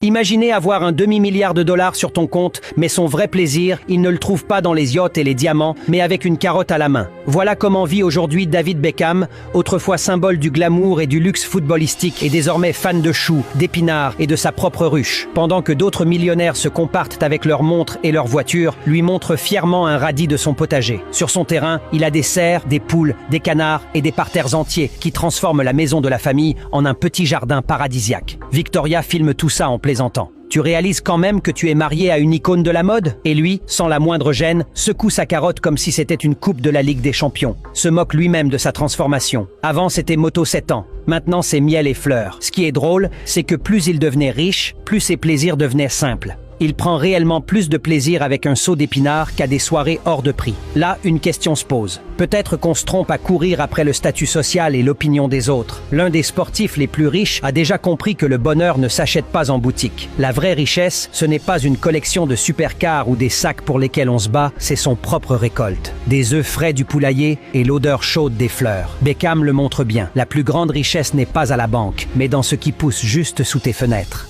Imaginez avoir un demi-milliard de dollars sur ton compte, mais son vrai plaisir, il ne le trouve pas dans les yachts et les diamants, mais avec une carotte à la main. Voilà comment vit aujourd'hui David Beckham, autrefois symbole du glamour et du luxe footballistique, et désormais fan de choux, d'épinards et de sa propre ruche. Pendant que d'autres millionnaires se compartent avec leurs montres et leurs voitures, lui montre fièrement un radis de son potager. Sur son terrain, il a des cerfs, des poules, des canards et des parterres entiers qui transforment la maison de la famille en un petit jardin paradisiaque. Victoria filme tout ça en plaisantant. Tu réalises quand même que tu es marié à une icône de la mode? Et lui, sans la moindre gêne, secoue sa carotte comme si c'était une coupe de la Ligue des Champions. Se moque lui-même de sa transformation. Avant, c'était moto 7 ans. Maintenant, c'est miel et fleurs. Ce qui est drôle, c'est que plus il devenait riche, plus ses plaisirs devenaient simples. Il prend réellement plus de plaisir avec un seau d'épinards qu'à des soirées hors de prix. Là, une question se pose. Peut-être qu'on se trompe à courir après le statut social et l'opinion des autres. L'un des sportifs les plus riches a déjà compris que le bonheur ne s'achète pas en boutique. La vraie richesse, ce n'est pas une collection de supercars ou des sacs pour lesquels on se bat, c'est son propre récolte. Des œufs frais du poulailler et l'odeur chaude des fleurs. Beckham le montre bien. La plus grande richesse n'est pas à la banque, mais dans ce qui pousse juste sous tes fenêtres.